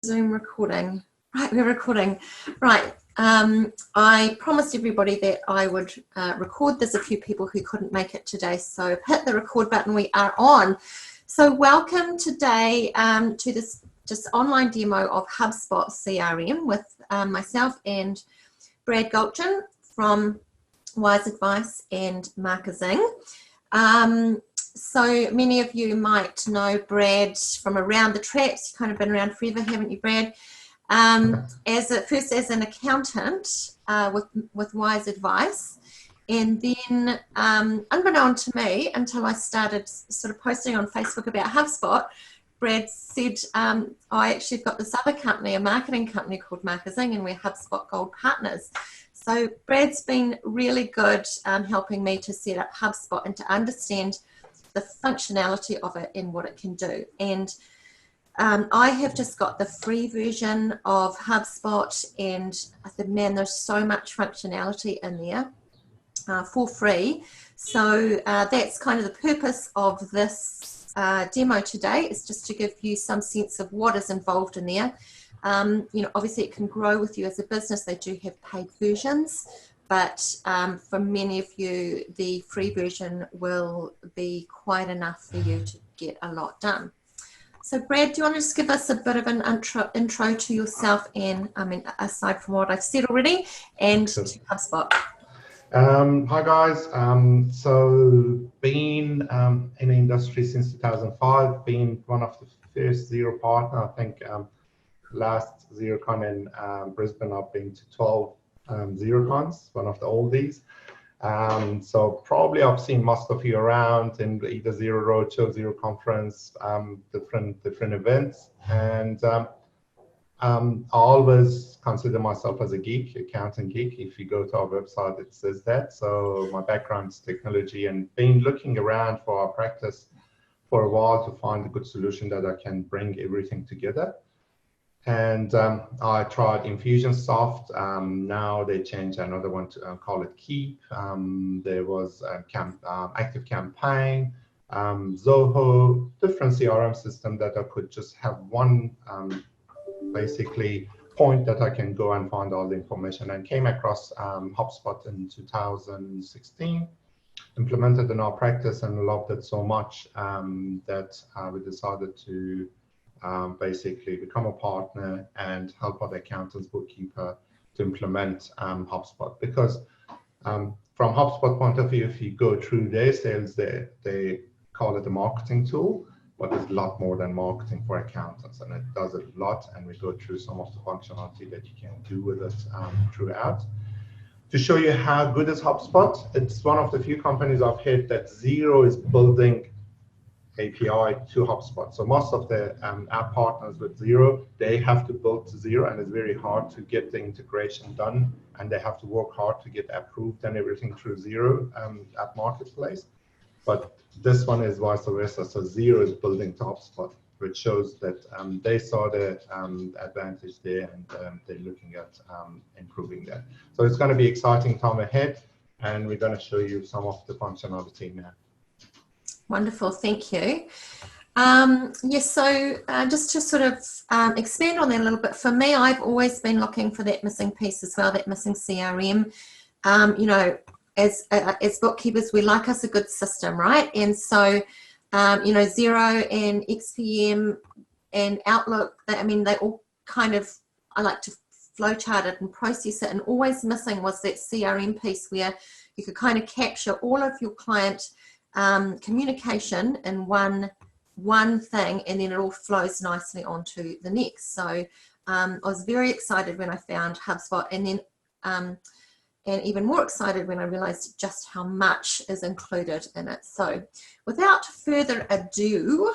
Zoom recording. Right, we're recording. Right, I promised everybody that I would record. There's a few people who couldn't make it today, so hit the record button. We are on. So welcome today to this just online demo of HubSpot CRM with myself and Brad Golchin from Wise Advice and Markezing. So many of you might know Brad from around the traps. You've kind of been around forever, haven't you, Brad? First as an accountant with Wise Advice, and then unbeknown to me, until I started sort of posting on Facebook about HubSpot, Brad said, I actually got this other company, a marketing company called Markezing, and we're HubSpot Gold Partners. So Brad's been really good helping me to set up HubSpot and to understand the functionality of it and what it can do. And I have just got the free version of HubSpot, and I said, man, there's so much functionality in there for free. So that's kind of the purpose of this demo today, is just to give you some sense of what is involved in there. You know, obviously it can grow with you as a business. They do have paid versions, but for many of you, the free version will be quite enough for you to get a lot done. So Brad, do you want to just give us a bit of an intro to yourself, and I mean, aside from what I've said already, and to HubSpot? Hi guys, so been in the industry since 2005, been one of the first Xero partner. I think last XeroCon in Brisbane, I've been to 12 XeroCons, one of the oldies. So probably I've seen most of you around in either Xero Roadshow, Xero Conference, different events, and I always consider myself as a geek, accounting geek. If you go to our website, it says that. So my background is technology, and been looking around for our practice for a while to find a good solution that I can bring everything together. And I tried Infusionsoft. Now they changed another one to call it Keep. There was Active Campaign, Zoho, different CRM system that I could just have one basically point that I can go and find all the information, and came across HubSpot in 2016, implemented in our practice and loved it so much that we decided to basically become a partner and help other accountants, bookkeeper to implement HubSpot. Because from HubSpot point of view, if you go through their sales, they call it a marketing tool, but there's a lot more than marketing for accountants, and it does a lot, and we go through some of the functionality that you can do with it throughout. To show you how good is HubSpot, it's one of the few companies I've heard that Xero is building API to HubSpot. So most of the app partners with Xero, they have to build to Xero, and it's very hard to get the integration done, and they have to work hard to get approved and everything through Xero app marketplace. But this one is vice versa. So Xero is building to HubSpot, which shows that they saw the advantage there, and they're looking at improving that. So it's going to be exciting time ahead, and we're going to show you some of the functionality now. Wonderful, thank you. Yes, so just to sort of expand on that a little bit, for me, I've always been looking for that missing piece as well, that missing CRM. You know, as bookkeepers, we like us a good system, right? And so, you know, Xero and XPM and Outlook, I mean, they all kind of, I like to flowchart it and process it, and always missing was that CRM piece where you could kind of capture all of your client communication in one thing, and then it all flows nicely onto the next. So I was very excited when I found HubSpot, and then and even more excited when I realized just how much is included in it. So without further ado,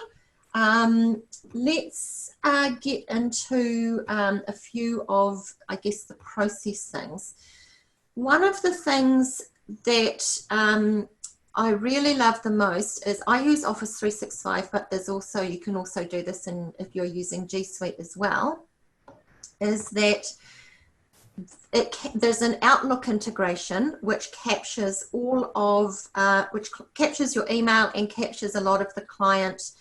let's get into a few of, I guess, the process things. One of the things that I really love the most is, I use Office 365, but there's also, you can also do this in, if you're using G Suite as well, is that there's an Outlook integration which captures all of, which captures your email and captures a lot of the client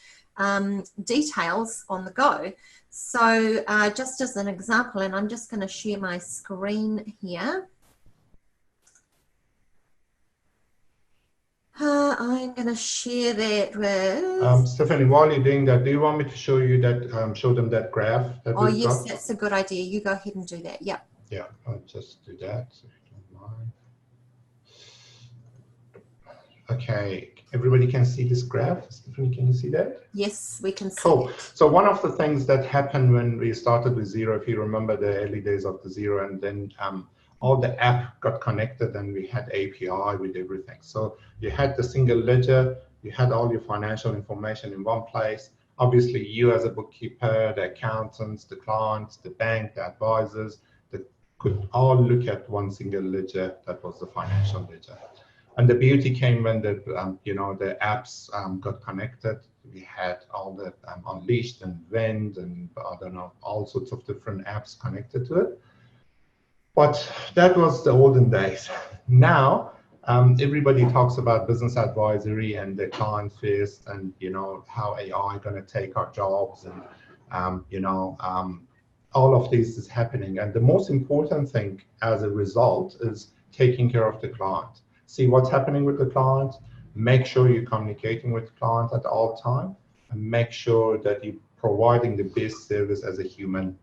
details on the go. So just as an example, and I'm just going to share my screen here. I'm going to share that with... Stephanie, while you're doing that, do you want me to show you that, show them that graph that we've yes, got? that's a good idea. You go ahead and do that. Yep. Yeah, I'll just do that if you don't mind. Okay, everybody can see this graph. Stephanie, can you see that? Yes, we can see. Cool. That. So one of the things that happened when we started with Xero, if you remember the early days of the Xero, and then all the app got connected and we had API with everything. So you had the single ledger, you had all your financial information in one place. Obviously, you as a bookkeeper, the accountants, the clients, the bank, the advisors, they could all look at one single ledger. That was the financial ledger. And the beauty came when the the apps got connected. We had all the Unleashed and Vend and I don't know, all sorts of different apps connected to it. But that was the olden days. Now everybody talks about business advisory and the client first, and how AI going to take our jobs, and all of this is happening. And the most important thing as a result is taking care of the client. See what's happening with the client, make sure you're communicating with the client at all time, and make sure that you're providing the best service as a human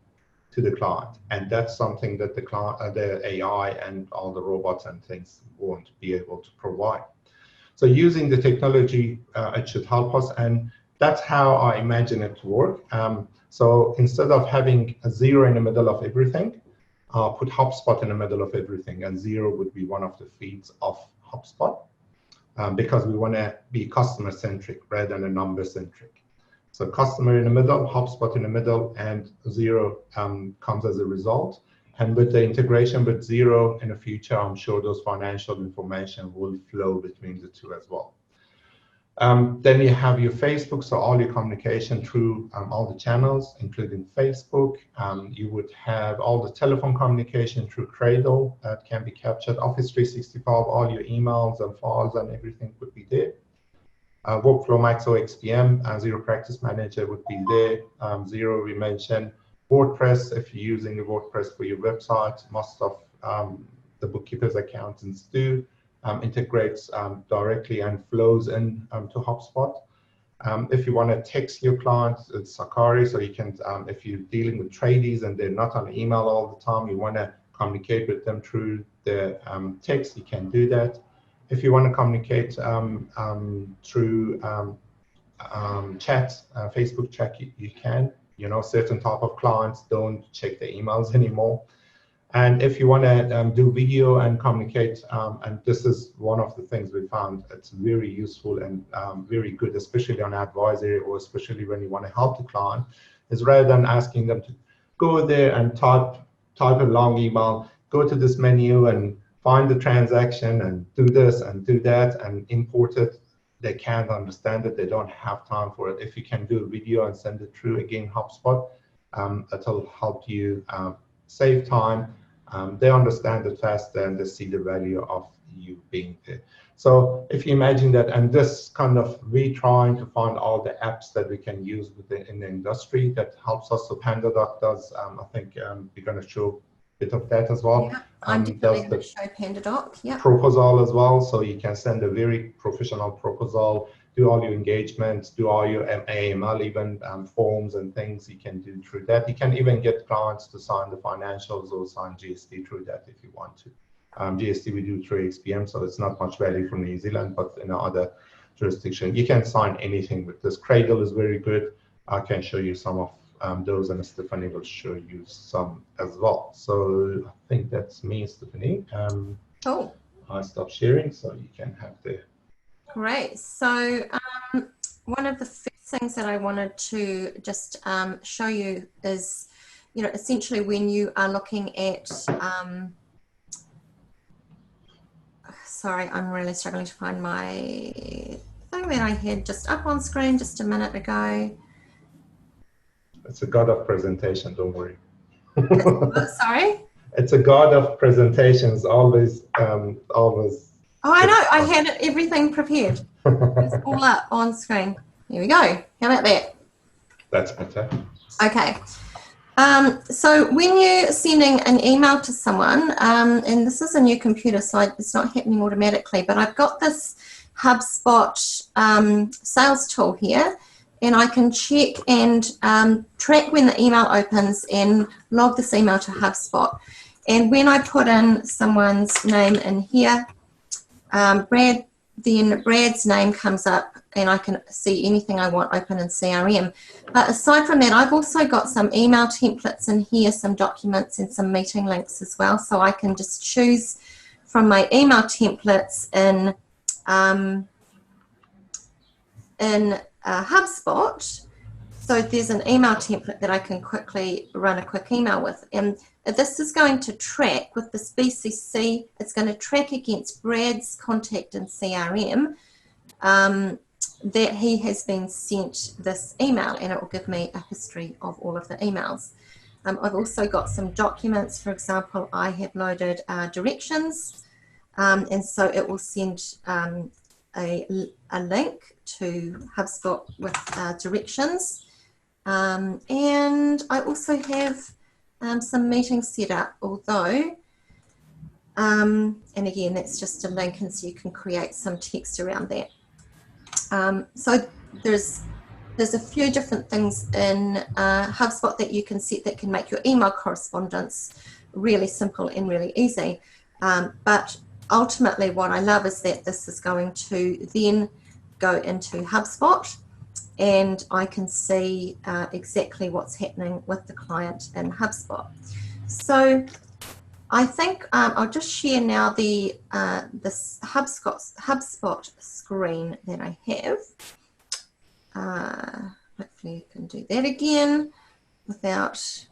to the client. And that's something that the AI and all the robots and things won't be able to provide. So using the technology, it should help us, and that's how I imagine it to work. So instead of having a Xero in the middle of everything, put HubSpot in the middle of everything, and Xero would be one of the feeds of HubSpot, because we want to be customer-centric rather than number-centric. So customer in the middle, HubSpot in the middle, and Xero comes as a result. And with the integration with Xero in the future, I'm sure those financial information will flow between the two as well. Then you have your Facebook, so all your communication through all the channels, including Facebook. You would have all the telephone communication through Cradle that can be captured. Office 365, all your emails and files and everything would be there. WorkflowMax or XPM, Xero Practice Manager would be there. Xero, we mentioned. WordPress, if you're using the WordPress for your website, most of the bookkeepers, accountants do. Integrates directly and flows in to HubSpot. If you want to text your clients, it's Sakari, so you can, if you're dealing with tradies and they're not on email all the time, you want to communicate with them through the text, you can do that. If you want to communicate through chat, Facebook chat, you can. Certain type of clients don't check their emails anymore. And if you want to do video and communicate, and this is one of the things we found, it's very useful and very good, especially on advisory, or especially when you want to help the client, is rather than asking them to go there and type a long email, go to this menu and find the transaction and do this and do that and import it. They can't understand it. They don't have time for it. If you can do a video and send it through, again, HubSpot, it'll help you save time. They understand it faster and they see the value of you being there. So if you imagine that, and this kind of, we trying to find all the apps that we can use in the industry that helps us. So PandaDoc does, I think we're going to show a bit of that as well. Yeah, I'm definitely going to show PandaDoc. Yeah. Proposal as well, so you can send a very professional proposal, do all your engagements, do all your AML, even forms and things you can do through that. You can even get clients to sign the financials or sign GST through that if you want to. GST we do through XPM, so it's not much value from New Zealand, but in other jurisdictions, you can sign anything with this. Cradle is very good. I can show you some of those, and Stephanie will show you some as well. So I think that's me, Stephanie. Cool. I stop sharing, so you can have the... Great. So one of the first things that I wanted to just show you is, essentially when you are looking at, sorry, I'm really struggling to find my thing that I had just up on screen just a minute ago. It's a god of presentation, don't worry. Sorry? It's a god of presentations, always. Oh, I know. I had everything prepared. It's all up on screen. Here we go. How about that? That's better. Okay. So when you're sending an email to someone, and this is a new computer, so it's not happening automatically, but I've got this HubSpot sales tool here, and I can check and track when the email opens and log this email to HubSpot. And when I put in someone's name in here, Brad, then Brad's name comes up and I can see anything I want open in CRM. But aside from that, I've also got some email templates in here, some documents and some meeting links as well. So I can just choose from my email templates in HubSpot. So there's an email template that I can quickly run a quick email with. And this is going to track with this BCC, it's going to track against Brad's contact in CRM that he has been sent this email, and it will give me a history of all of the emails. I've also got some documents. For example, I have loaded directions, and so it will send a link to HubSpot with directions. And I also have some meetings set up, although, and again, that's just a link, and so you can create some text around that. So there's a few different things in HubSpot that you can set that can make your email correspondence really simple and really easy. But ultimately, what I love is that this is going to then go into HubSpot, and I can see exactly what's happening with the client in HubSpot. So I think I'll just share now the this HubSpot screen that I have. Hopefully you can do that again without.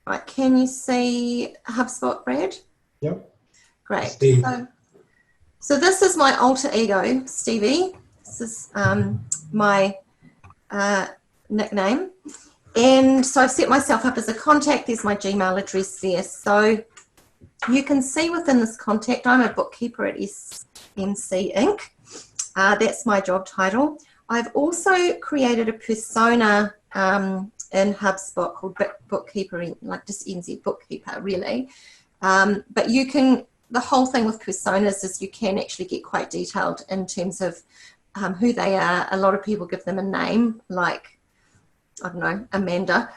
Right, can you see HubSpot, Brad? Yep. Great. So this is my alter ego, Stevie. This is my nickname. And so I've set myself up as a contact. There's my Gmail address there. So you can see within this contact, I'm a bookkeeper at SMC Inc. That's my job title. I've also created a persona in HubSpot called bookkeeper, like just NZ bookkeeper, really. But you can, the whole thing with personas is you can actually get quite detailed in terms of who they are. A lot of people give them a name, like, I don't know, Amanda,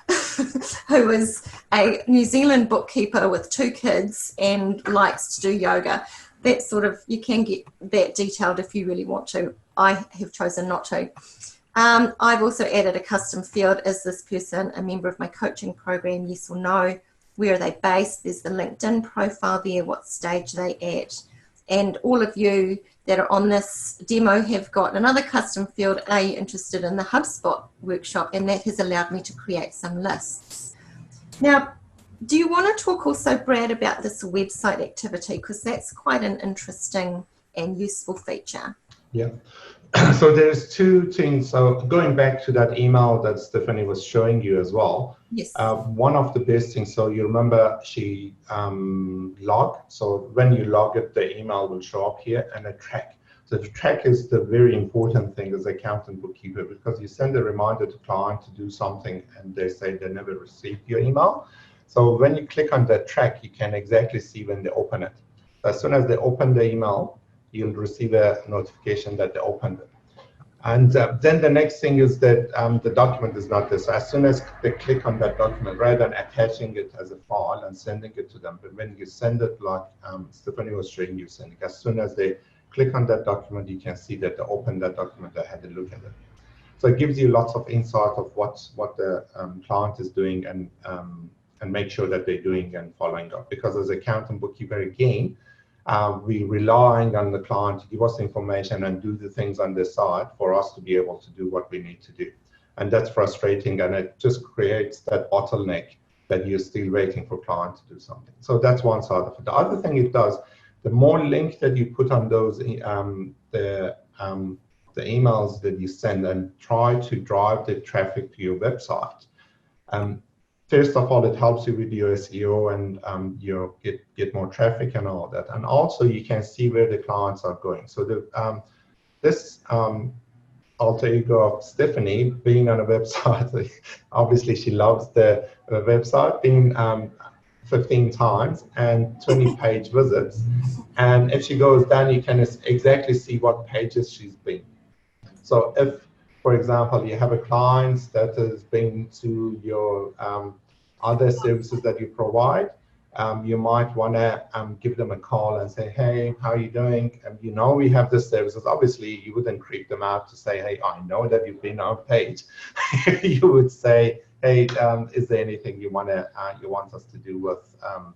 who is a New Zealand bookkeeper with 2 kids and likes to do yoga. That sort of, you can get that detailed if you really want to. I have chosen not to. I've also added a custom field. Is this person a member of my coaching program? Yes or no. Where are they based? There's the LinkedIn profile there, what stage they at. And all of you that are on this demo have got another custom field, are you interested in the HubSpot workshop? And that has allowed me to create some lists. Now, do you want to talk also, Brad, about this website activity? Because that's quite an interesting and useful feature. Yeah. So there's 2 things. So going back to that email that Stephanie was showing you as well. Yes. One of the best things, so you remember she logged. So when you log it, the email will show up here, and a track. So the track is the very important thing as accountant bookkeeper, because you send a reminder to client to do something and they say they never received your email. So when you click on that track, you can exactly see when they open it. As soon as they open the email, you'll receive a notification that they opened it. And then the next thing is that the document is not there. So as soon as they click on that document, rather than attaching it as a file and sending it to them, but when you send it, like Stephanie was showing you sending, as soon as they click on that document, you can see that they opened that document, they had a look at it. So it gives you lots of insight of what the client is doing, and make sure that they're doing and following up. Because as accountant bookkeeper, again, we're relying on the client to give us information and do the things on their side for us to be able to do what we need to do. And that's frustrating, and it just creates that bottleneck that you're still waiting for client to do something. So that's one side of it. The other thing it does, the more link that you put on those, the emails that you send, and try to drive the traffic to your website. First of all, it helps you with your SEO, and you get more traffic and all that. And also you can see where the clients are going. So this alter ego of Stephanie, being on a website. Obviously, she loves the website, being 15 times and 20 page visits. And if she goes down, you can exactly see what pages she's been. So if, for example, you have a client that has been to your other services that you provide, you might want to give them a call and say, hey, how are you doing? And you know we have this services. Obviously, you wouldn't creep them out to say, hey, I know that you've been on our page. You would say, hey, is there anything you want us to do with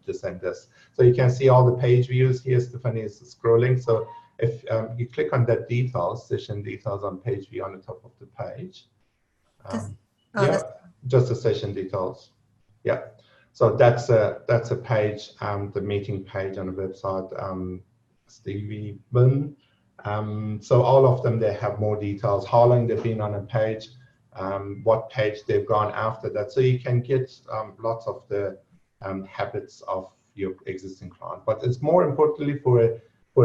this and this? So you can see all the page views here. Stephanie is scrolling. So if you click on that details, session details on page view on the top of the page, just the session details. Yeah. So that's a page, the meeting page on the website, Stevie Bin. So all of them, they have more details, how long they've been on a page, what page they've gone after that. So you can get lots of the habits of your existing client. But it's more importantly for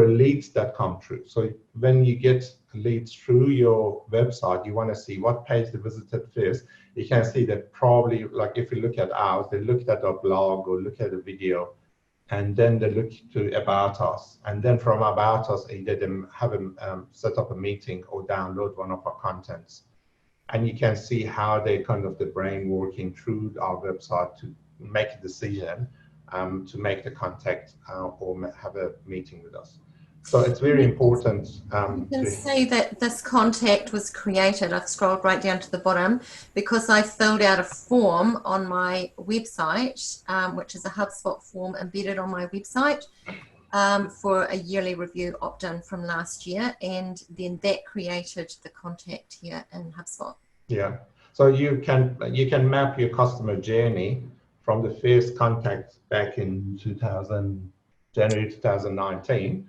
leads that come through. So when you get leads through your website, you want to see what page they visited first. You can see that probably, like if you look at ours, they looked at our blog or look at a video, and then they look to About Us. And then from About Us, either them have set up a meeting or download one of our contents. And you can see how they kind of the brain working through our website to make a decision to make the contact or have a meeting with us. So it's very important. You can see that this contact was created. I've scrolled right down to the bottom because I filled out a form on my website, which is a HubSpot form embedded on my website for a yearly review opt-in from last year, and then that created the contact here in HubSpot. Yeah. So you can map your customer journey from the first contact back in January 2019.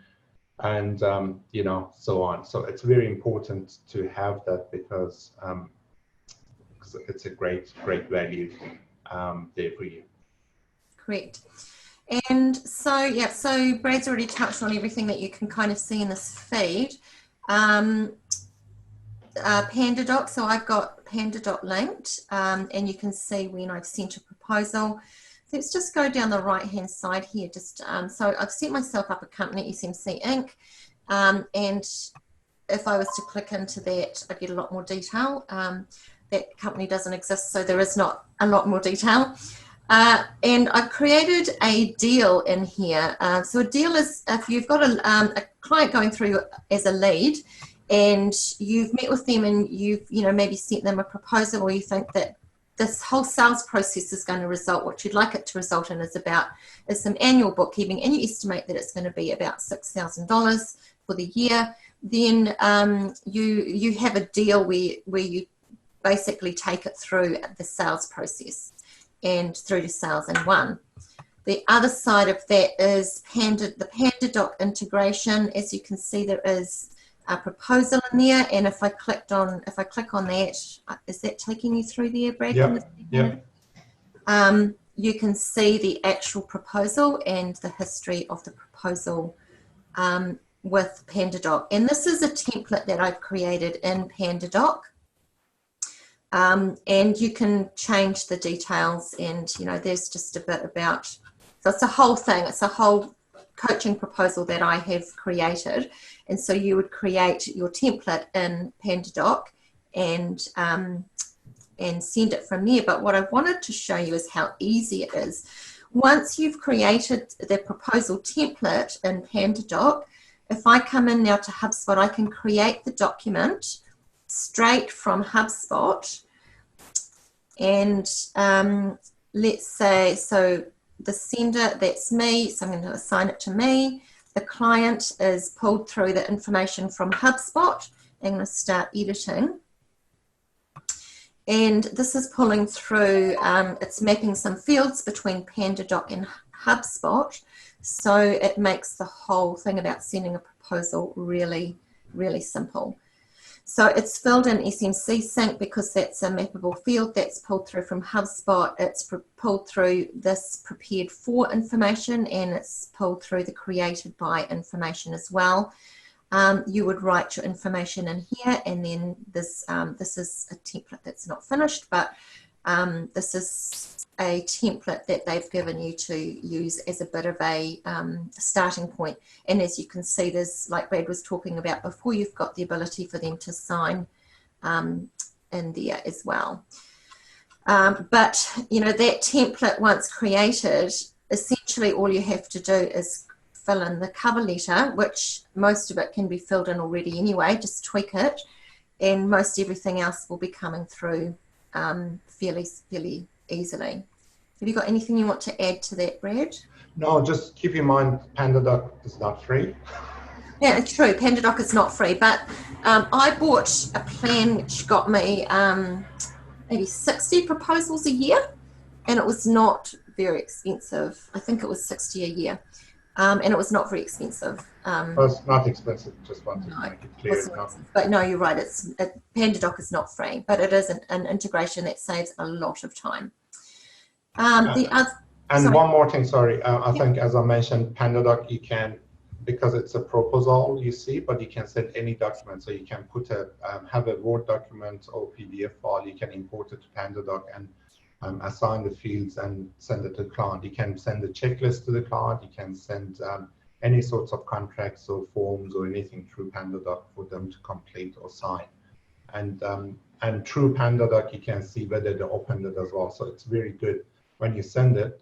And so on. So it's very important to have that because it's a great value there for you. Correct. And so so Brad's already touched on everything that you can kind of see in this feed. PandaDoc. So I've got PandaDoc linked, and you can see when I've sent a proposal. Let's just go down the right-hand side here. So I've set myself up a company, SMC Inc. And if I was to click into that, I get a lot more detail. That company doesn't exist, so there is not a lot more detail. And I've created a deal in here. So a deal is if you've got a client going through as a lead, and you've met with them, and you've maybe sent them a proposal, or you think that this whole sales process is going to result, what you'd like it to result in is some annual bookkeeping, and you estimate that it's going to be about $6,000 for the year. Then you have a deal where you basically take it through the sales process and through to sales in one. The other side of that is the PandaDoc integration. As you can see, there is a proposal in there, and if I click on that, is that taking you through there, Brad? Yeah. You can see the actual proposal and the history of the proposal with PandaDoc, and this is a template that I've created in PandaDoc, and you can change the details, and there's just a bit about, so it's a whole thing, it's a whole coaching proposal that I have created. And so you would create your template in PandaDoc and send it from there. But what I wanted to show you is how easy it is. Once you've created the proposal template in PandaDoc, if I come in now to HubSpot, I can create the document straight from HubSpot. And let's say, so the sender, that's me, so I'm going to assign it to me. The client is pulled through the information from HubSpot. I'm going to start editing. And this is pulling through, it's mapping some fields between PandaDoc and HubSpot. So it makes the whole thing about sending a proposal really, really simple. So it's filled in SMC Sync because that's a mappable field that's pulled through from HubSpot. It's pulled through this prepared for information, and it's pulled through the created by information as well. you would write your information in here, and then this is a template that's not finished, but this is a template that they've given you to use as a bit of a starting point. And as you can see, there's, like Brad was talking about before, you've got the ability for them to sign in there as well. But, you know, that template once created, essentially all you have to do is fill in the cover letter, which most of it can be filled in already anyway, just tweak it, and most everything else will be coming through fairly easily. Have you got anything you want to add to that, Brad? No, just keep in mind PandaDoc is not free. Yeah, it's true. PandaDoc is not free, but I bought a plan which got me maybe 60 proposals a year, and it was not very expensive. I think it was 60 a year, and it was not very expensive. Well, it's not expensive, just wanted to make it clear. But no, you're right. PandaDoc is not free, but it is an integration that saves a lot of time. One more thing, sorry. I think, as I mentioned, PandaDoc, you can, because it's a proposal, you see, but you can send any document. So you can put have a Word document or PDF file. You can import it to PandaDoc and assign the fields and send it to the client. You can send a checklist to the client. You can send any sorts of contracts or forms or anything through PandaDoc for them to complete or sign. And through PandaDoc, you can see whether they opened it as well. So it's very good. When you send it,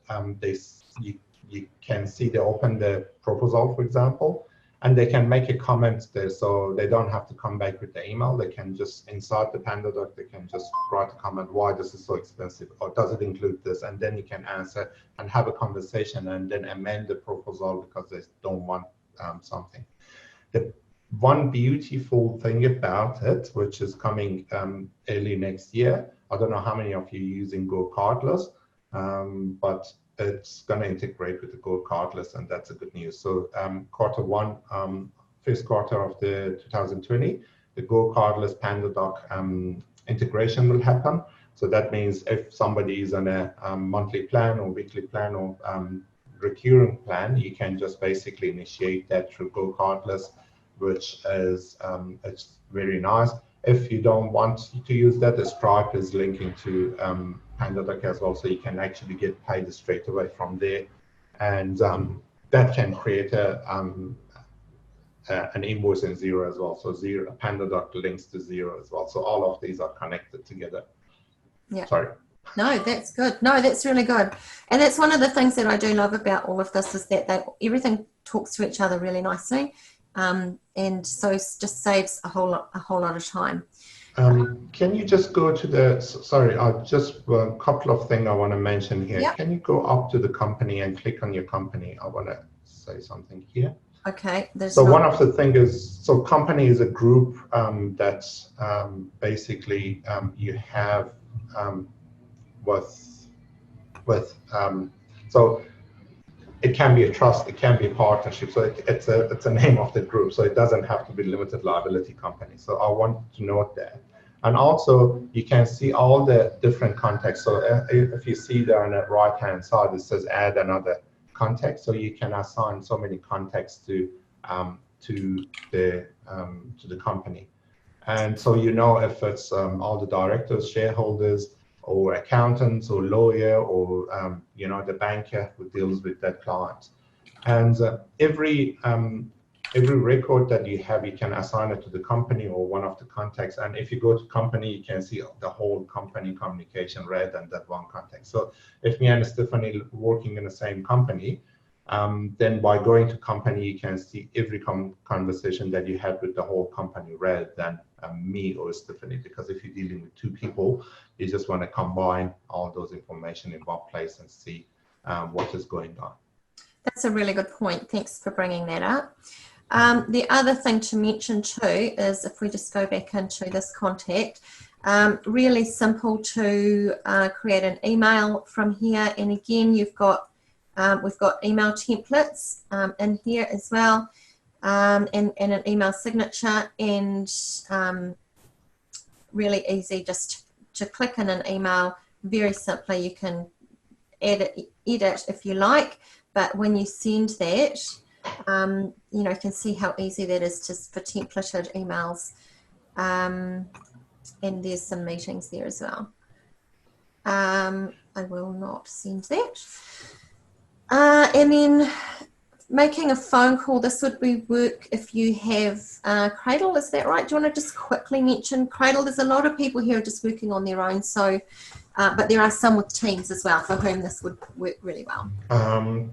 you can see they open the proposal, for example, and they can make a comment there, so they don't have to come back with the email. They can just, inside the PandaDoc, they can just write a comment, why this is so expensive, or does it include this? And then you can answer and have a conversation and then amend the proposal because they don't want something. The one beautiful thing about it, which is coming early next year, I don't know how many of you are using Go Cardless, but it's going to integrate with the Go Cardless, and that's a good news. So quarter one, first quarter of the 2020, the Go Cardless PandaDoc integration will happen. So that means if somebody is on a monthly plan or weekly plan or recurring plan, you can just basically initiate that through Go Cardless, which is it's very nice. If you don't want to use that, the Stripe is linking to PandaDoc as well, so you can actually get paid straight away from there, and that can create an invoice in Xero as well. So Xero, PandaDoc links to Xero as well. So all of these are connected together. Yeah. Sorry. No, that's good. No, that's really good. And that's one of the things that I do love about all of this is that everything talks to each other really nicely. And so it just saves a whole lot of time. Can you just go to the, sorry, just a couple of things I want to mention here. Yep. Can you go up to the company and click on your company? I want to say something here. Okay. So one of the things is, so company is a group that's basically you have so it can be a trust, it can be a partnership. So it's a name of the group. So it doesn't have to be limited liability company. So I want to note that. And also you can see all the different contacts. So if you see there on the right-hand side, it says add another contact. So you can assign so many contacts to the company. And so you know if it's all the directors, shareholders, or accountants, or lawyer, or the banker who deals with that client. And every record that you have, you can assign it to the company or one of the contacts. And if you go to company, you can see the whole company communication rather than that one contact. So if me and Stephanie working in the same company, then by going to company, you can see every conversation that you had with the whole company rather than me or Stephanie, because if you're dealing with two people, you just want to combine all those information in one place and see what is going on. That's a really good point. Thanks for bringing that up. The other thing to mention too is if we just go back into this contact, really simple to create an email from here. And again, we've got email templates in here as well, and an email signature, and really easy just to click in an email very simply. You can edit if you like, but when you send that, You can see how easy that is just for templated emails. And there's some meetings there as well. I will not send that. And then making a phone call, this would be work if you have Cradle, is that right? Do you want to just quickly mention Cradle? There's a lot of people here just working on their own, so but there are some with teams as well for whom this would work really well.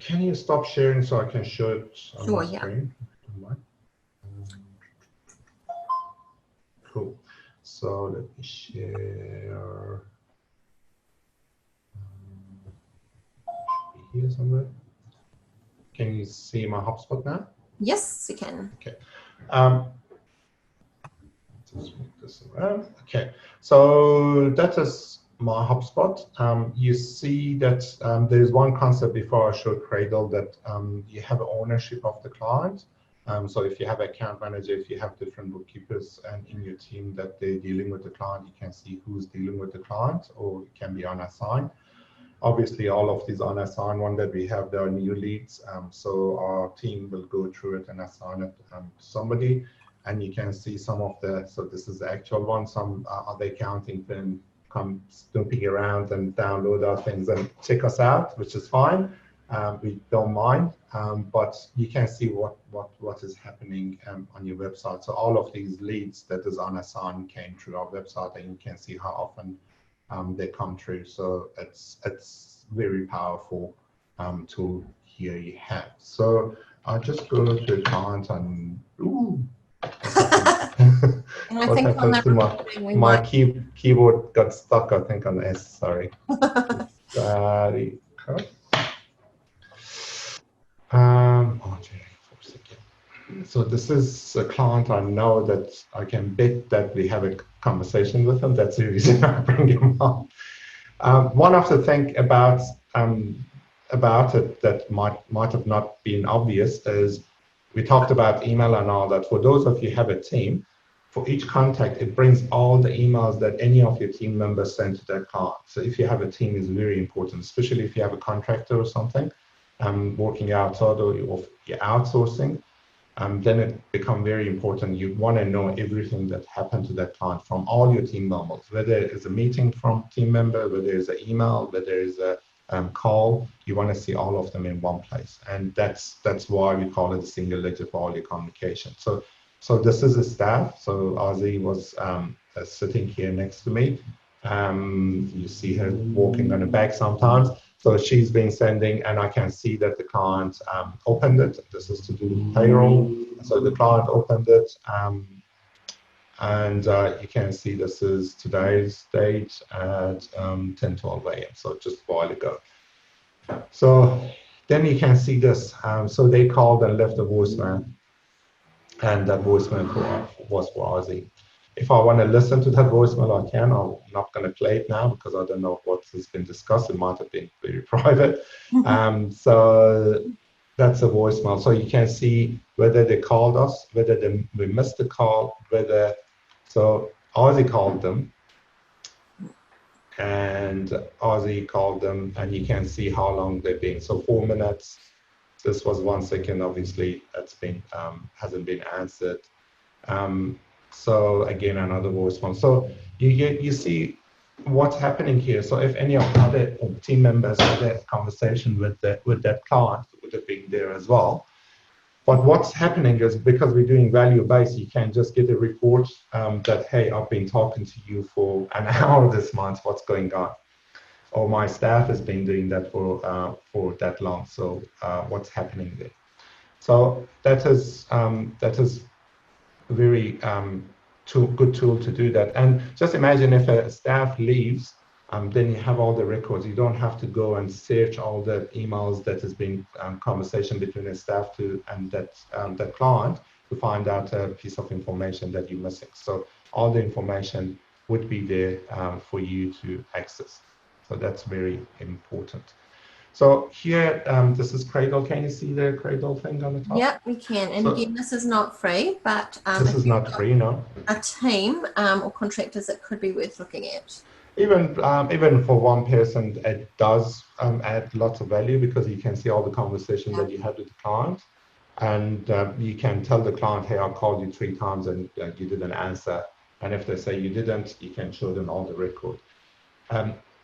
Can you stop sharing so I can show it on my screen? Cool. So let me share. Here somewhere. Can you see my HubSpot now? Yes, you can. Okay. Just move this around. Okay. So that is my HubSpot. You see that there's one concept before I show Cradle that you have ownership of the client. So if you have an account manager, if you have different bookkeepers and in your team that they're dealing with the client, you can see who's dealing with the client, or it can be unassigned. Obviously, all of these unassigned one that we have, there are new leads. So our team will go through it and assign it to somebody. And you can see some of the, so this is the actual one, some other accounting firm come snooping around and download our things and check us out, which is fine. We don't mind, but you can see what is happening on your website. So all of these leads that is unassigned came through our website, and you can see how often they come through. So it's very powerful tool here you have. So I'll just go to the client and and I think on that my keyboard got stuck, I think, on S, sorry. So this is a client I know that I can bet that we have a conversation with them. That's the reason I bring him up. One of the things about it that might have not been obvious is we talked about email and all that. For those of you who have a team, for each contact, it brings all the emails that any of your team members send to their client. So if you have a team, it's very important, especially if you have a contractor or something working outside, or you're outsourcing. Then it becomes very important. You want to know everything that happened to that client from all your team members, whether it's a meeting from team member, whether it's an email, whether it's a call. You want to see all of them in one place, and that's why we call it a single ledger for all your communication. So this is a staff. So Ozzy was sitting here next to me. You see her walking on the back sometimes. So she's been sending, and I can see that the client opened it. This is to do payroll. So the client opened it, and you can see this is today's date at 10:12 a.m. So just a while ago. So then you can see this. So they called and left a voicemail, and that voicemail was for Ozzy. If I want to listen to that voicemail, I can. I'm not going to play it now because I don't know what has been discussed. It might have been very private. So that's a voicemail. So you can see whether they called us, whether we missed the call, so Ozzy called them, and Ozzy called them, and you can see how long they've been. So 4 minutes. This was 1 second. Obviously, that's been hasn't been answered. So again, another voicemail. So you see what's happening here. So if any of other team members had a conversation with that client, it would have been there as well. But what's happening is, because we're doing value-based, you can just get a report that, hey, I've been talking to you for an hour this month. What's going on? Or my staff has been doing that for that long. So what's happening there? So that is a very good tool to do that. And just imagine if a staff leaves, then you have all the records. You don't have to go and search all the emails that has been conversation between the staff and that client to find out a piece of information that you're missing. So all the information would be there for you to access. So that's very important. So here, this is Cradle. Can you see the Cradle thing on the top? Yep, we can. And so, again, this is not free, but this is not free, no. A team or contractors, it could be worth looking at. Even for one person, it does add lots of value, because you can see all the conversation that you had with the client. And you can tell the client, hey, I called you 3 times and you didn't answer. And if they say you didn't, you can show them all the record.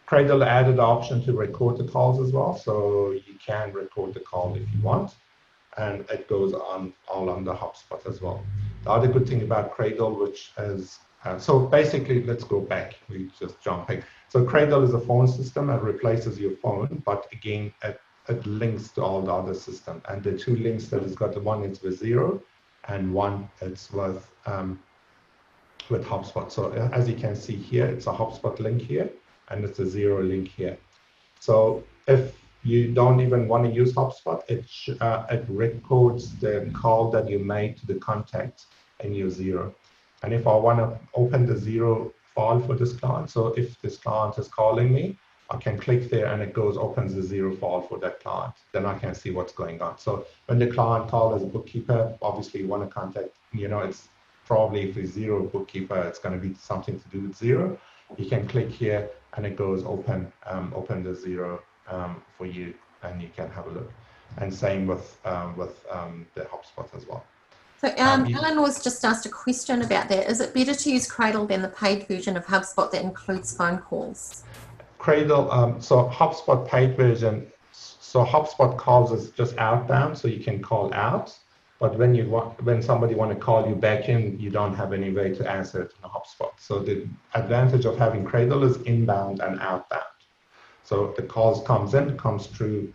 Cradle added the option to record the calls as well, so you can record the call if you want, and it goes on all on the HubSpot as well. The other good thing about Cradle, which is so basically, let's go back. We just jumping. So Cradle is a phone system and replaces your phone, but again, it links to all the other systems. And the 2 links that it's got, the one is with Xero, and one it's with HubSpot. So as you can see here, it's a HubSpot link here, and it's a Xero link here. So if you don't even want to use HubSpot, it records the call that you made to the contact in your Xero. And if I want to open the Xero file for this client, so if this client is calling me, I can click there and it opens the Xero file for that client. Then I can see what's going on. So when the client calls as a bookkeeper, obviously you want to contact, it's probably if it's Xero bookkeeper, it's going to be something to do with Xero. You can click here and it goes open the Xero for you, and you can have a look. And same with the HubSpot as well. So Alan was just asked a question about that. Is it better to use Cradle than the paid version of HubSpot that includes phone calls? Cradle, so HubSpot paid version, so HubSpot calls is just outbound, so you can call out. But when somebody want to call you back in, you don't have any way to answer it in a HubSpot. So the advantage of having Cradle is inbound and outbound. So the calls comes through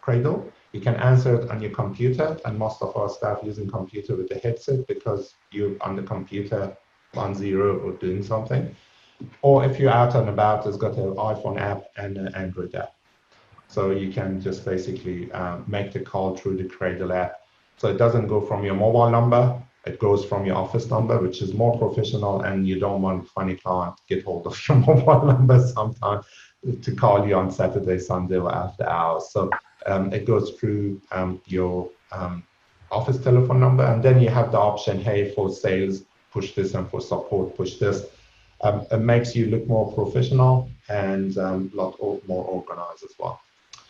Cradle. You can answer it on your computer, and most of our staff using computer with the headset because you're on the computer on Xero or doing something. Or if you're out and about, it's got an iPhone app and an Android app. So you can just basically make the call through the Cradle app. So it doesn't go from your mobile number, it goes from your office number, which is more professional, and you don't want funny client to get hold of your mobile number sometimes to call you on Saturday, Sunday, or after hours. So it goes through your office telephone number, and then you have the option, hey, for sales, push this, and for support, push this. It makes you look more professional and a lot more organized as well.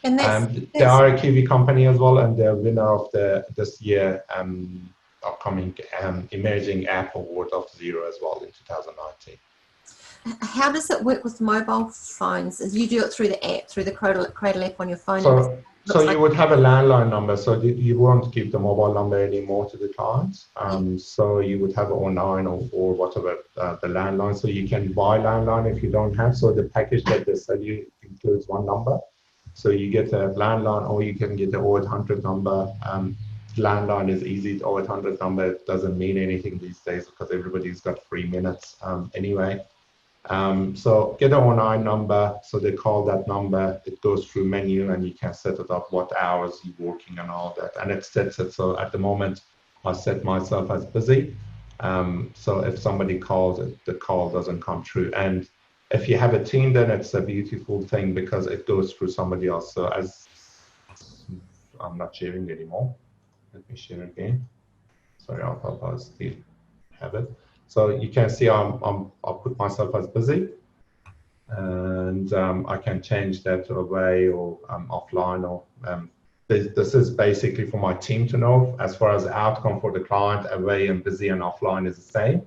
And they are a Kiwi company as well, and they're winner of this year upcoming Emerging App Award of Xero as well in 2019. How does it work with mobile phones? You do it through the app, through the Cradle app on your phone? So you would have a landline number, so you won't give the mobile number anymore to the clients. So you would have an 09 or whatever the landline. So you can buy landline if you don't have. So the package that they sell you includes one number. So you get a landline, or you can get the 0800 number. Landline is easy. The 0800 number doesn't mean anything these days because everybody's got 3 minutes anyway. So get an 09 number, so they call that number, it goes through menu, and you can set it up what hours you're working and all that, and it sets it. So at the moment I set myself as busy, so if somebody calls, the call doesn't come through. And if you have a team, then it's a beautiful thing because it goes through somebody else. So as I'm not sharing anymore, let me share again. Sorry, I'll still have it. So you can see I'll put myself as busy, and I can change that away or offline. Or this is basically for my team to know. As far as the outcome for the client, away and busy and offline is the same.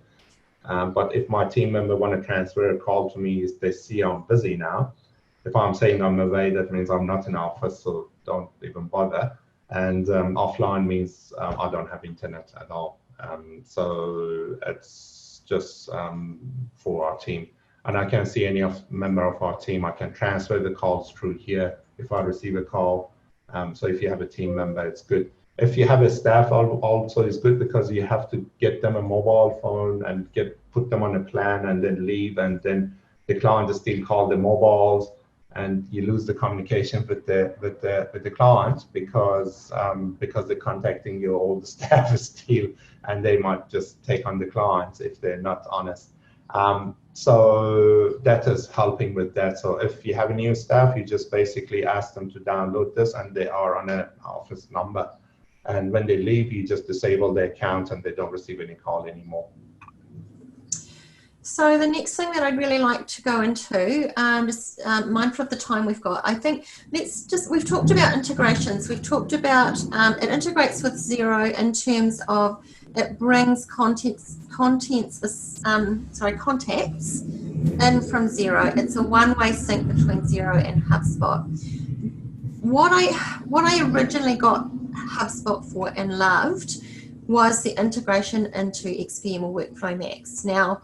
But if my team member want to transfer a call to me, they see I'm busy now. If I'm saying I'm away, that means I'm not in office, so don't even bother. And offline means I don't have internet at all. So it's just for our team. And I can see any member of our team. I can transfer the calls through here if I receive a call. So if you have a team member, it's good. If you have a staff, also is good because you have to get them a mobile phone and put them on a plan and then leave, and then the client will still call the mobiles, and you lose the communication with the client because they're contacting you, all the staff is still, and they might just take on the clients if they're not honest. So that is helping with that. So if you have a new staff, you just basically ask them to download this, and they are on an office number. And when they leave, you just disable their account and they don't receive any call anymore. So the next thing that I'd really like to go into, just mindful of the time we've got, I think we've talked about integrations. We've talked about it integrates with Xero in terms of it brings contacts in from Xero. It's a one-way sync between Xero and HubSpot. What I originally got HubSpot for and loved was the integration into XPM or WorkflowMax. Now,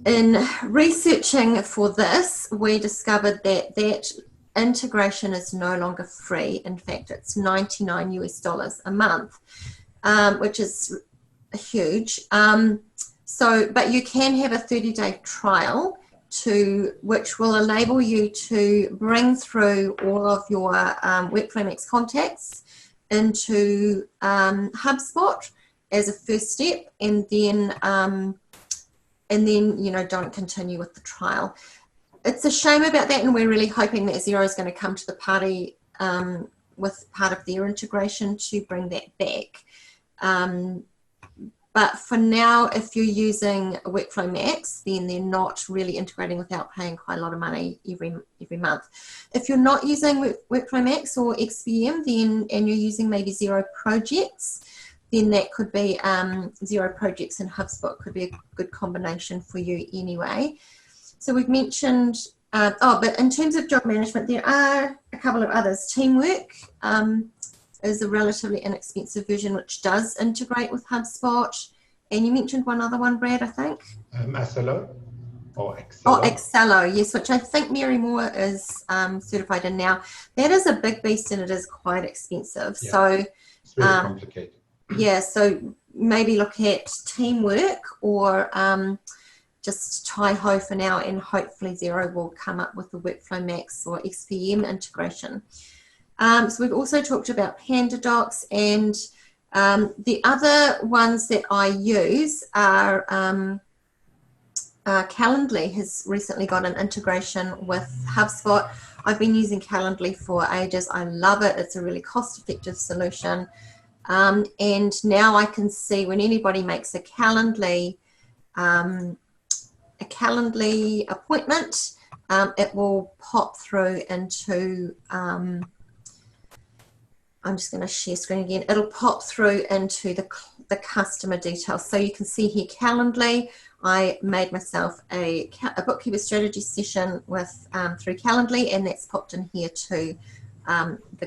in researching for this, we discovered that integration is no longer free. In fact, it's $99 US a month, which is huge. But you can have a 30-day trial which will enable you to bring through all of your WorkflowMax contacts into HubSpot as a first step, and then don't continue with the trial. It's a shame about that, and we're really hoping that Xero is going to come to the party with part of their integration to bring that back. But for now, if you're using WorkflowMax, then they're not really integrating without paying quite a lot of money every month. If you're not using WorkflowMax or XPM, and you're using maybe Xero projects, then that could be Xero projects and HubSpot could be a good combination for you anyway. So we've mentioned, but in terms of job management, there are a couple of others. Teamwork is a relatively inexpensive version which does integrate with HubSpot. And you mentioned one other one, Brad, I think? Xero or Xero. Oh, Xero, yes, which I think Mary Moore is certified in now. That is a big beast and it is quite expensive. Yeah, so it's very complicated. Yeah, so maybe look at Teamwork or just Taiho for now, and hopefully Xero will come up with the WorkflowMax or XPM integration. So we've also talked about PandaDocs, and the other ones that I use are Calendly has recently got an integration with HubSpot. I've been using Calendly for ages. I love it. It's a really cost-effective solution. And now I can see when anybody makes a Calendly appointment, it will pop through into, I'm just going to share screen again. It'll pop through into the customer details. So you can see here Calendly. I made myself a bookkeeper strategy session with through Calendly, and that's popped in here to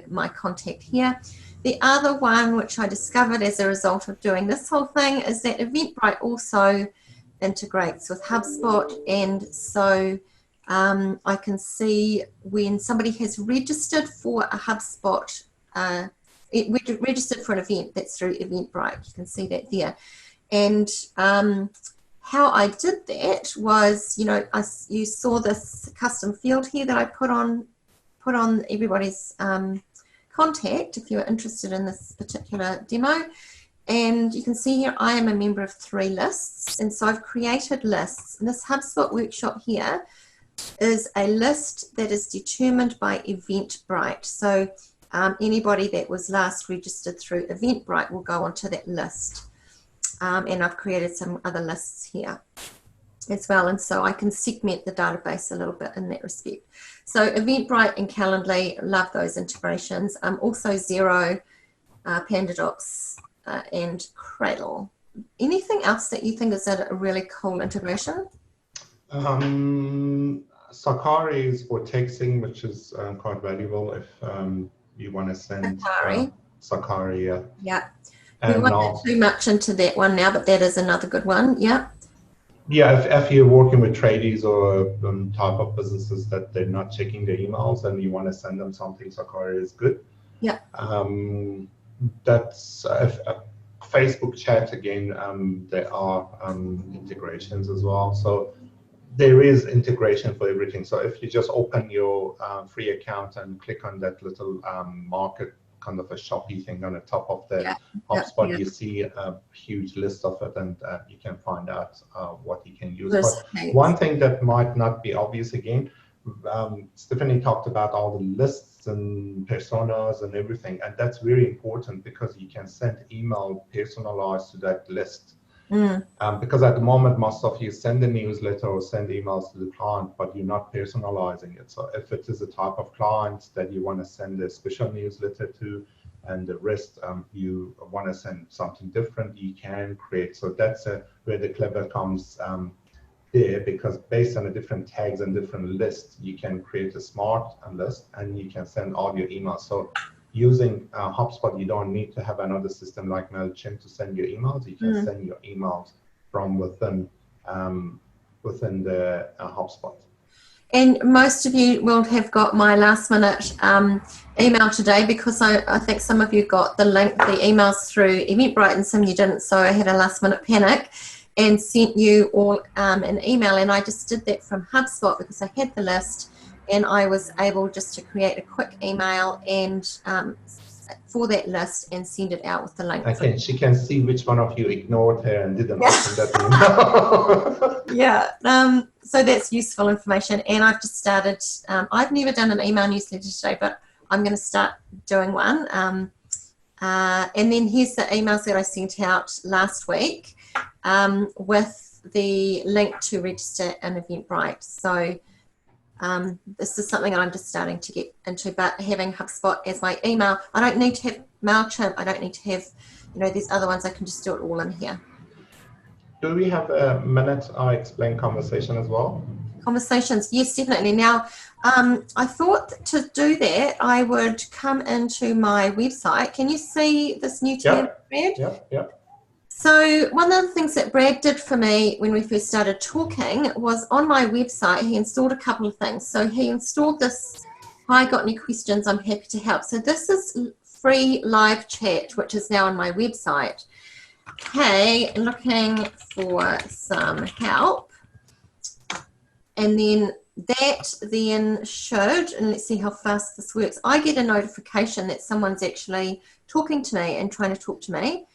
my contact here. The other one which I discovered as a result of doing this whole thing is that Eventbrite also integrates with HubSpot, and so I can see when somebody has registered for a HubSpot, registered for an event that's through Eventbrite. You can see that there. And how I did that was, you saw this custom field here that I put on everybody's contact if you're interested in this particular demo. And you can see here I am a member of 3 lists, and so I've created lists. And this HubSpot workshop here is a list that is determined by Eventbrite. So anybody that was last registered through Eventbrite will go onto that list. And I've created some other lists here as well, and so I can segment the database a little bit in that respect. So Eventbrite and Calendly, love those integrations. Also Xero, PandaDocs, and Cradle. Anything else that you think is a really cool integration? Sakari is for texting, which is quite valuable if you want to send Sakari. Yeah. We won't get too much into that one now, but that is another good one. Yeah. Yeah, if you're working with tradies or type of businesses that they're not checking their emails and you want to send them something, Sakari is good. Yeah. That's Facebook chat again. There are integrations as well. So there is integration for everything. So if you just open your free account and click on that little market, kind of a shoppy thing on the top of the HubSpot, you see a huge list of it, and you can find out what you can use. But one thing that might not be obvious again, Stephanie talked about all the lists and personas and everything, and that's very important because you can send email personalized to that list. Because at the moment, most of you send a newsletter or send emails to the client, but you're not personalizing it. So if it is a type of client that you want to send a special newsletter to, and the rest you want to send something different, you can create. So that's where the clever comes there, because based on the different tags and different lists, you can create a smart list and you can send all your emails. So using HubSpot, you don't need to have another system like MailChimp to send your emails. You can send your emails from within the HubSpot. And most of you will have got my last minute email today, because I think some of you got the link, the emails through Eventbrite, and some of you didn't. So I had a last minute panic and sent you all an email. And I just did that from HubSpot because I had the list, and I was able just to create a quick email and for that list and send it out with the link. Okay, she can see which one of you ignored her and didn't open that email. Yeah, so that's useful information. And I've just started, I've never done an email newsletter today, but I'm going to start doing one. And then here's the emails that I sent out last week with the link to register in Eventbrite. So this is something that I'm just starting to get into, but having HubSpot as my email, I don't need to have MailChimp, I don't need to have, these other ones, I can just do it all in here. Do we have a minute I explain conversation as well? Conversations, yes, definitely. Now, I thought to do that, I would come into my website. Can you see this new tab, Brad? Yep. So one of the things that Brad did for me when we first started talking was on my website, he installed a couple of things. So he installed this, hi, got any questions, I'm happy to help. So this is free live chat, which is now on my website. Hey, looking for some help. And then that then should, and let's see how fast this works. I get a notification that someone's actually talking to me and trying to talk to me.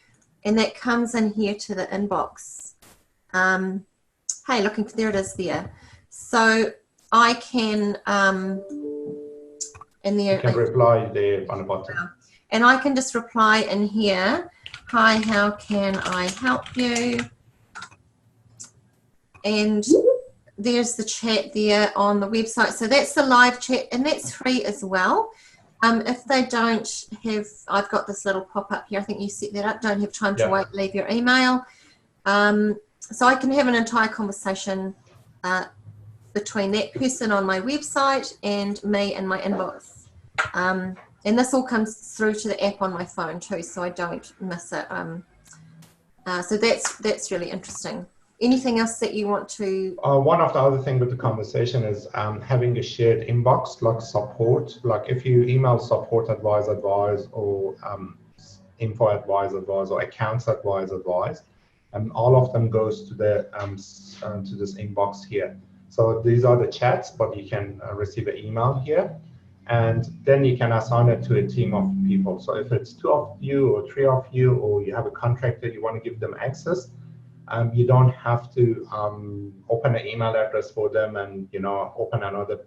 And that comes in here to the inbox. Hey, looking for, there it is there. So I can, and there. You can reply there on the bottom. And I can just reply in here. Hi, how can I help you? And there's the chat there on the website. So that's the live chat, and that's free as well. If they don't have, I've got this little pop-up here, I think you set that up, don't have time to wait, leave your email. So I can have an entire conversation between that person on my website and me in my inbox. And this all comes through to the app on my phone too, so I don't miss it. So that's really interesting. Anything else that you want to? One of the other things with the conversation is having a shared inbox, like support. Like if you email support at Wise Advice or info at Wise Advice or accounts at Wise Advice, and all of them goes to the to this inbox here. So these are the chats, but you can receive an email here, and then you can assign it to a team of people. So if it's 2 of you or 3 of you, or you have a contractor, you want to give them access. You don't have to open an email address for them and open another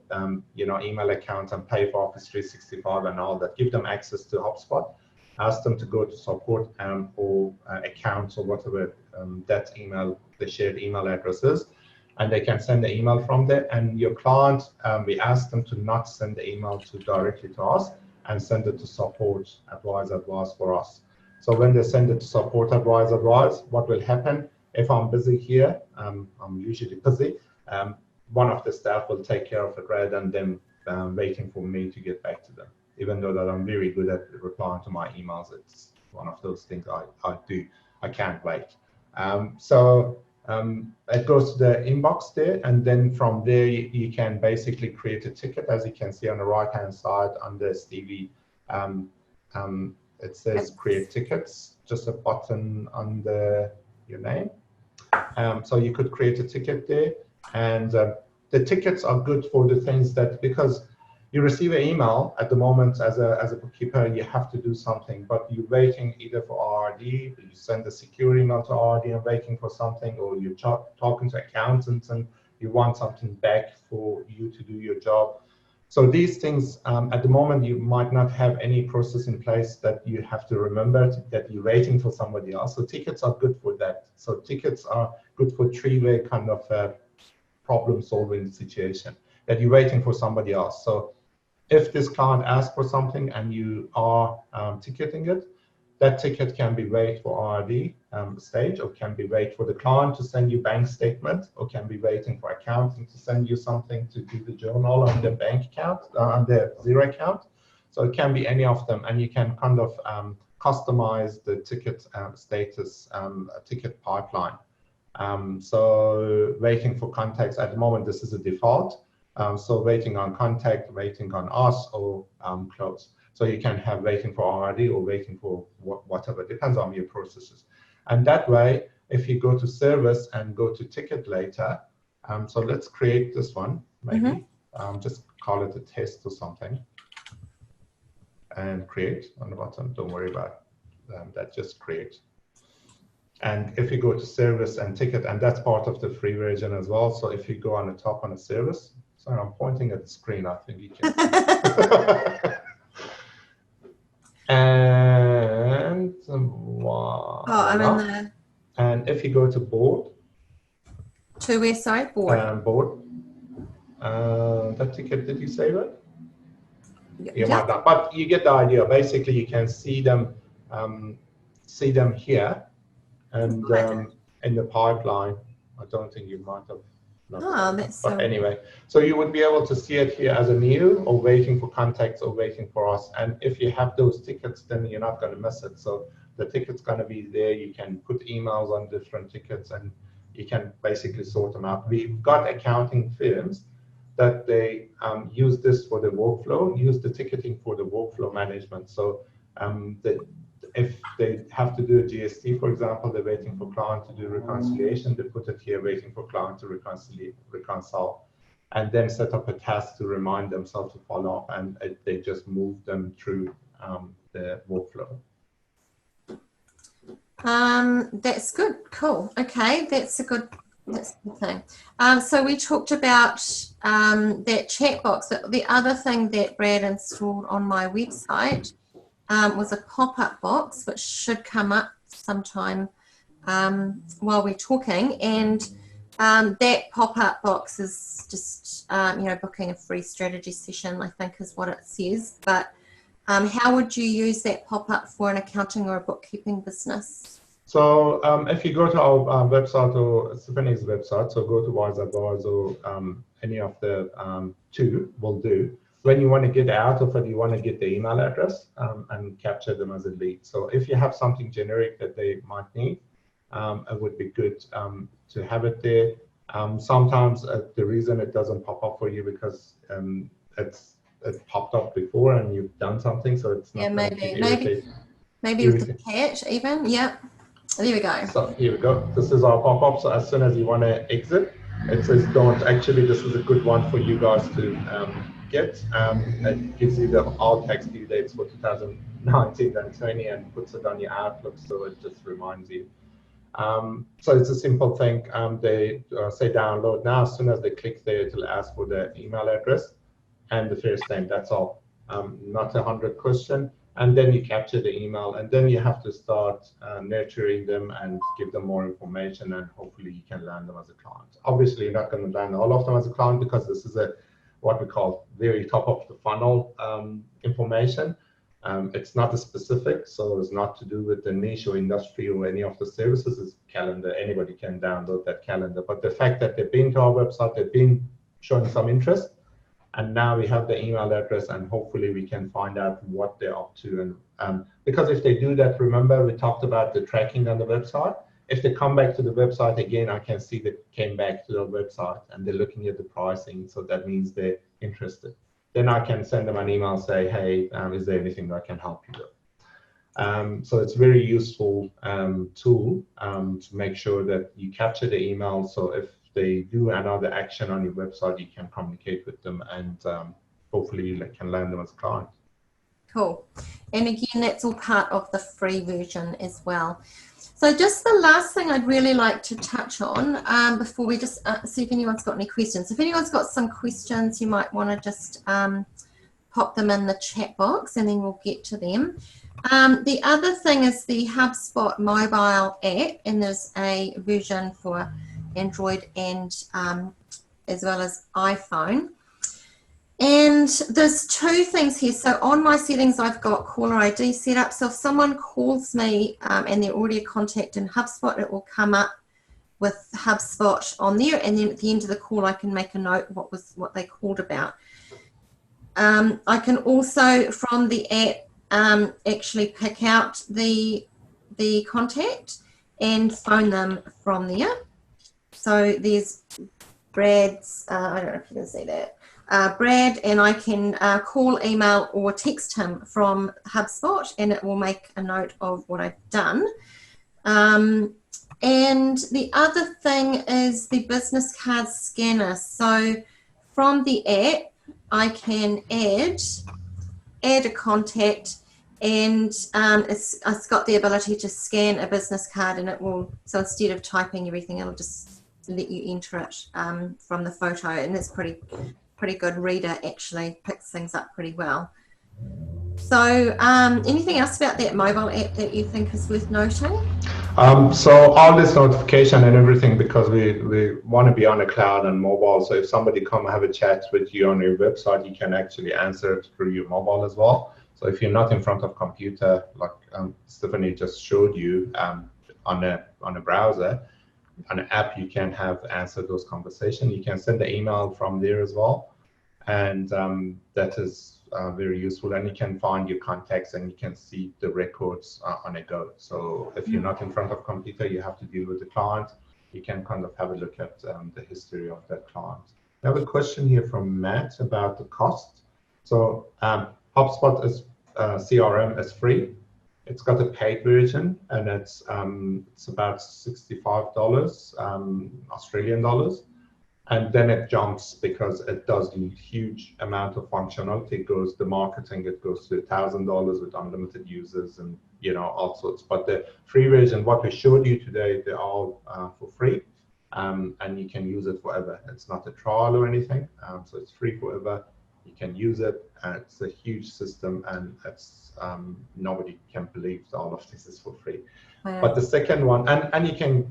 email account and pay for Office 365 and all that. Give them access to HubSpot. Ask them to go to support or accounts or whatever that email, the shared email address is, and they can send the email from there. And your client, we ask them to not send the email directly to us and send it to support at Wise Advice for us. So when they send it to support at Wise Advice, what will happen? If I'm busy here, I'm usually busy, one of the staff will take care of it rather than them waiting for me to get back to them. Even though that I'm very good at replying to my emails, it's one of those things I do. I can't wait. It goes to the inbox there, and then from there you can basically create a ticket. As you can see on the right-hand side under Stevie, it says create tickets, just a button under your name. So you could create a ticket there, and the tickets are good for the things that, because you receive an email at the moment as a bookkeeper, you have to do something, but you're waiting either for RD, you send a secure email to RD and waiting for something, or you're talking to accountants and you want something back for you to do your job. So these things, at the moment, you might not have any process in place that you have to remember that you're waiting for somebody else. So tickets are good for that. So tickets are good for three-way kind of problem-solving situation, that you're waiting for somebody else. So if this client asks for something and you are ticketing it, that ticket can be wait for RRD stage, or can be wait for the client to send you bank statement, or can be waiting for accounting to send you something to do the journal on their bank account, on their Xero account. So it can be any of them, and you can kind of customize the ticket status ticket pipeline. So waiting for contacts, at the moment, this is a default. So waiting on contact, waiting on us, or close. So you can have waiting for RRD or waiting for whatever, depends on your processes. And that way, if you go to service and go to ticket later, so let's create this one, maybe. Just call it a test or something. And create on the bottom, don't worry about that, just create. And if you go to service and ticket, and that's part of the free version as well. So if you go on the top on the service, sorry, I'm pointing at the screen, I think you can. And I'm in there. And if you go to board. To where, sorry? Board. Board. That ticket, did you save it? You Yeah. might not, but you get the idea. Basically, you can see them here, and in the pipeline. I don't think you might have. But anyway, so you would be able to see it here as a new, or waiting for contacts, or waiting for us. And if you have those tickets, then you're not going to miss it. So the ticket's going to be there. You can put emails on different tickets, and you can basically sort them out. We've got accounting firms that they use this for the workflow, use the ticketing for the workflow management. So if they have to do a GST, for example, they're waiting for client to do reconciliation, they put it here, waiting for client to reconcile, and then set up a task to remind themselves to follow up, and they just move them through the workflow. That's good. Cool. Okay, that's a good thing. So we talked about that chat box. The other thing that Brad installed on my website was a pop-up box, which should come up sometime while we're talking. And that pop-up box is just, booking a free strategy session, I think is what it says. But how would you use that pop-up for an accounting or a bookkeeping business? So if you go to our website, or Stephanie's website, so go to Wise Advice, or any of the two will do. When you want to get out of it, you want to get the email address and capture them as a lead. So if you have something generic that they might need, it would be good to have it there. Sometimes the reason it doesn't pop up for you because it's popped up before and you've done something, so it's not. Maybe with the catch even. Yeah. There we go. So here we go. This is our pop-up. So as soon as you want to exit, it says don't. Actually, this is a good one for you guys to get. It gives you the all tax due dates for 2019 and 20, and puts it on your Outlook, so it just reminds you. So it's a simple thing. They say download now. As soon as they click there, it'll ask for the email address and the first name. That's all. Not 100 question. And then you capture the email, and then you have to start nurturing them and give them more information, and hopefully you can land them as a client. Obviously, you're not going to land all of them as a client, because this is what we call very top of the funnel information. It's not a specific, so it's not to do with the niche or industry or any of the services. It's calendar. Anybody can download that calendar. But the fact that they've been to our website, they've been showing some interest, and now we have the email address, and hopefully we can find out what they're up to. And because if they do that, remember we talked about the tracking on the website. If they come back to the website again, I can see they came back to the website and they're looking at the pricing, so that means they're interested. Then I can send them an email, say, hey, is there anything that I can help you with? So it's a very useful tool to make sure that you capture the email. So if they do another action on your website, you can communicate with them, and hopefully you can land them as a client. Cool. And again, that's all part of the free version as well. So just the last thing I'd really like to touch on before we just see if anyone's got any questions. If anyone's got some questions, you might want to just pop them in the chat box and then we'll get to them. The other thing is the HubSpot mobile app, and there's a version for Android and as well as iPhone. And there's two things here. So on my settings, I've got caller ID set up. So if someone calls me and they're already a contact in HubSpot, it will come up with HubSpot on there. And then at the end of the call, I can make a note what they called about. I can also, from the app, actually pick out the contact and phone them from there. So there's Brad's, I don't know if you can see that. Brad, and I can call, email, or text him from HubSpot, and it will make a note of what I've done. And the other thing is the business card scanner. So from the app, I can add a contact, and it's got the ability to scan a business card, and it will, so instead of typing everything, it'll just let you enter it from the photo, and it's pretty good reader, actually picks things up pretty well. So anything else about that mobile app that you think is worth noting? So all this notification and everything, because we want to be on the cloud and mobile, so if somebody come have a chat with you on your website, you can actually answer it through your mobile as well. So if you're not in front of computer, like Stephanie just showed you, on a browser, on an app, you can have answered those conversations. You can send the email from there as well, and that is very useful. And you can find your contacts and you can see the records on a go. So if you're not in front of computer, you have to deal with the client. You can kind of have a look at the history of that client. I have a question here from Matt about the cost. So HubSpot CRM is free. It's got a paid version, and it's about $65 Australian dollars, and then it jumps because it does a huge amount of functionality. It goes to marketing, it goes to $1,000 with unlimited users, and all sorts. But the free version, what we showed you today, they're all for free, and you can use it forever. It's not a trial or anything, so it's free forever. You can use it. It's a huge system, and it's nobody can believe all of this is for free. Wow. But the second one, and you can,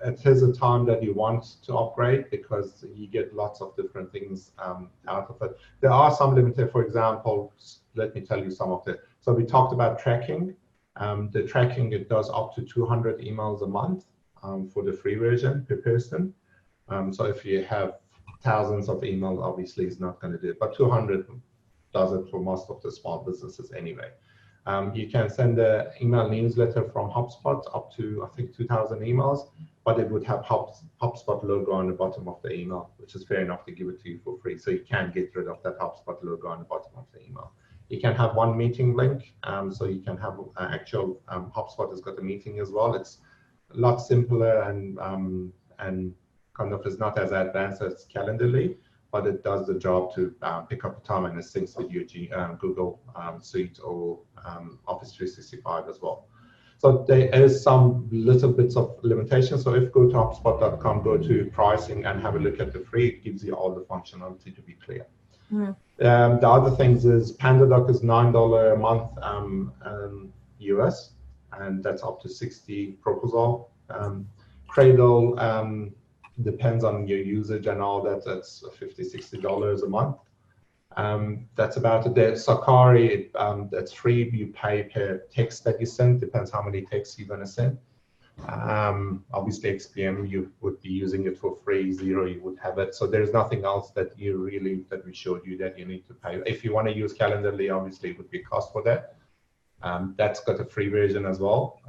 it is a time that you want to upgrade because you get lots of different things out of it. There are some limitations. For example, let me tell you some of it. So we talked about tracking. The tracking, it does up to 200 emails a month for the free version per person. So if you have thousands of emails, obviously it's not going to do it, but 200 does it for most of the small businesses anyway. You can send an email newsletter from HubSpot up to, I think, 2,000 emails, but it would have HubSpot logo on the bottom of the email, which is fair enough to give it to you for free. So you can get rid of that HubSpot logo on the bottom of the email. You can have one meeting link, so you can have actual HubSpot has got a meeting as well. It's a lot simpler and kind of is not as advanced as Calendly, but it does the job to pick up a time, and it syncs with your Google Suite or Office 365 as well. So there is some little bits of limitations. So if go to HubSpot.com, go to pricing and have a look at the free, it gives you all the functionality to be clear. The other things is PandaDoc is $9 a month US, and that's up to 60 proposal. Cradle depends on your usage and all that. That's $50-$60 a month. That's about it. There. Sakari, that's free. You pay per text that you send. Depends how many texts you're going to send. Obviously, XPM, you would be using it for free. Xero, you would have it. So there's nothing else that we showed you that you need to pay. If you want to use Calendly, obviously it would be a cost for that. That's got a free version as well.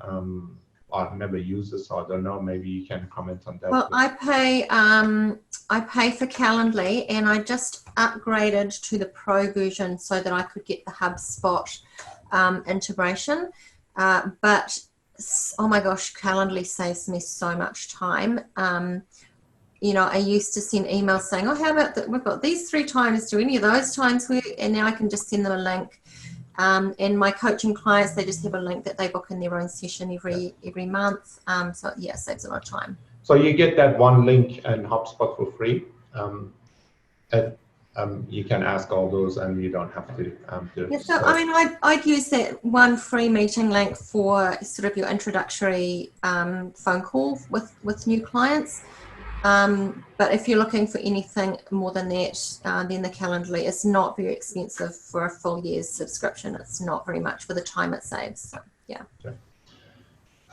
I've never used this, so I don't know. Maybe you can comment on that. Well, I pay for Calendly, and I just upgraded to the Pro version so that I could get the HubSpot integration. But oh my gosh, Calendly saves me so much time. I used to send emails saying, "Oh, how about that? We've got these 3 times. Do any of those times work?" And now I can just send them a link. And my coaching clients, they just have a link that they book in their own session every month. So yeah, it saves a lot of time. So you get that one link in HubSpot for free. You can ask all those, and you don't have to do it. Yeah, so I mean, I'd use that one free meeting link for sort of your introductory phone call with new clients. But if you're looking for anything more than that, then the Calendly is not very expensive for a full year's subscription. It's not very much for the time it saves. So, yeah. Okay.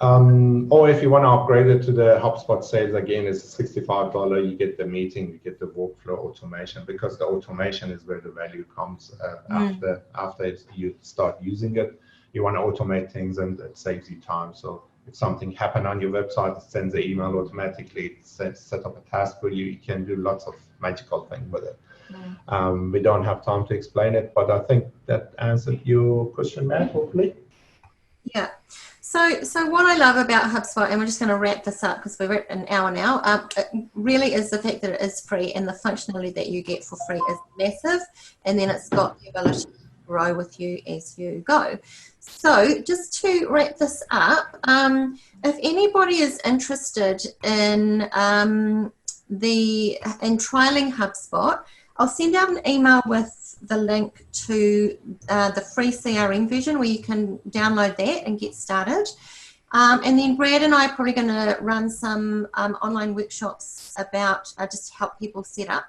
Or if you want to upgrade it to the HubSpot Sales, again, it's $65. You get the meeting, you get the workflow automation, because the automation is where the value comes after you start using it. You want to automate things, and it saves you time. So if something happened on your website, it sends an email automatically, set up a task for you. You can do lots of magical things with it. We don't have time to explain it, but I think that answered your question, Matt, hopefully. Yeah. So what I love about HubSpot, and we're just going to wrap this up because we're at an hour now, really is the fact that it is free, and the functionality that you get for free is massive, and then it's got the ability to grow with you as you go. So just to wrap this up, if anybody is interested in trialing HubSpot, I'll send out an email with the link to the free CRM version where you can download that and get started. And then Brad and I are probably going to run some online workshops about just to help people set up.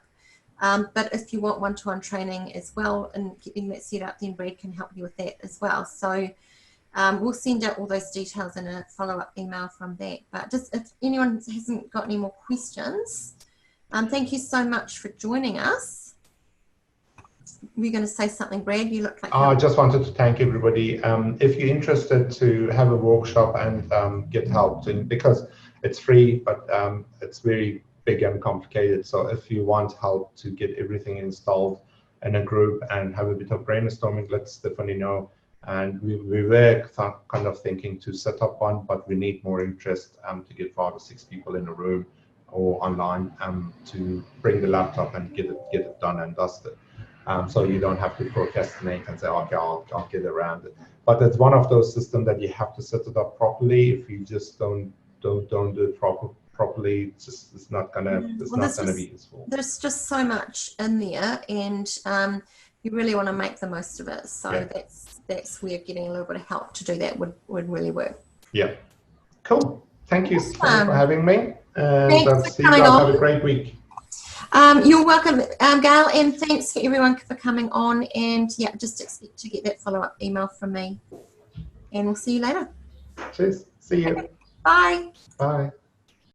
But if you want one-to-one training as well and getting that set up, then Brad can help you with that as well. So we'll send out all those details in a follow-up email from that. But just if anyone hasn't got any more questions, thank you so much for joining us. We're going to say something, Brad. You look like I just wanted to thank everybody. If you're interested to have a workshop and get help, because it's free, but it's very big and complicated. So if you want help to get everything installed in a group and have a bit of brainstorming, let Stephanie know. And we were kind of thinking to set up one, but we need more interest to get 5 or 6 people in a room or online to bring the laptop and get it done and dusted. So you don't have to procrastinate and say, okay, I'll get around it. But it's one of those systems that you have to set it up properly. If you just don't do it properly, it's not gonna be useful. There's just so much in there, and you really want to make the most of it. So yeah, that's where getting a little bit of help to do that would really work. Yeah, cool. Thank you for having me, and thanks see you guys. Have a great week. You're welcome, Gail, and thanks for everyone for coming on. And yeah, just expect to get that follow-up email from me, and we'll see you later. Cheers. See you. Okay. Bye. Bye.